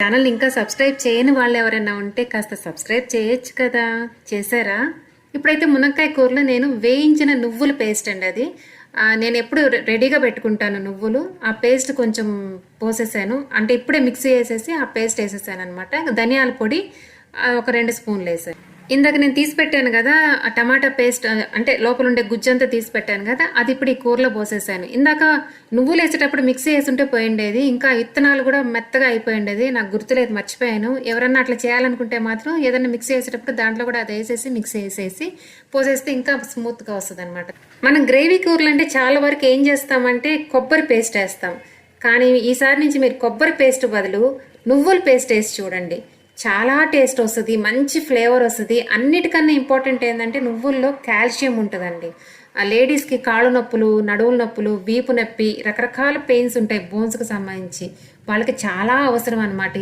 Channel ఇంకా subscribe చేయని వాళ్ళు ఎవరైనా ఉంటే కాస్త సబ్స్క్రైబ్ చేయొచ్చు కదా, చేశారా? ఇప్పుడైతే మునక్కాయ కూరలో నేను వేయించిన నువ్వుల పేస్ట్ అండి అది. నేను ఎప్పుడు రెడీగా పెట్టుకుంటాను నువ్వులు. ఆ పేస్ట్ కొంచెం పోసేసాను, అంటే ఇప్పుడే మిక్సీ వేసేసి ఆ పేస్ట్ వేసేసాను అనమాట. ధనియాల పొడి ఒక 2 స్పూన్లు వేసాను. ఇందాక నేను తీసి పెట్టాను కదా ఆ టమాటా పేస్ట్, అంటే లోపల ఉండే గుజ్జంతా తీసి పెట్టాను కదా, అది ఇప్పుడు ఈ కూరలో పోసేసాను. ఇందాక నువ్వులు వేసేటప్పుడు మిక్సీ వేసుంటే పోయిండేది, ఇంకా విత్తనాలు కూడా మెత్తగా అయిపోయిండేది, నాకు గుర్తులేదు, మర్చిపోయాను. ఎవరన్నా అట్లా చేయాలనుకుంటే మాత్రం ఏదన్నా మిక్సీ వేసేటప్పుడు దాంట్లో కూడా అది వేసేసి మిక్సీ వేసేసి పోసేస్తే ఇంకా స్మూత్గా వస్తుంది అనమాట. మనం గ్రేవీ కూరలు అంటే చాలా వరకు ఏం చేస్తామంటే కొబ్బరి పేస్ట్ వేస్తాం, కానీ ఈసారి నుంచి మీరు కొబ్బరి పేస్ట్ బదులు నువ్వుల పేస్ట్ వేసి చూడండి, చాలా టేస్ట్ వస్తుంది, మంచి ఫ్లేవర్ వస్తుంది. అన్నిటికన్నా ఇంపార్టెంట్ ఏంటంటే నువ్వుల్లో కాల్షియం ఉంటుందండి. ఆ లేడీస్కి కాళ్ళు నొప్పులు, నడువుల నొప్పులు, వీపు నొప్పి, రకరకాల పెయిన్స్ ఉంటాయి బోన్స్కి సంబంధించి, వాళ్ళకి చాలా అవసరం అనమాట.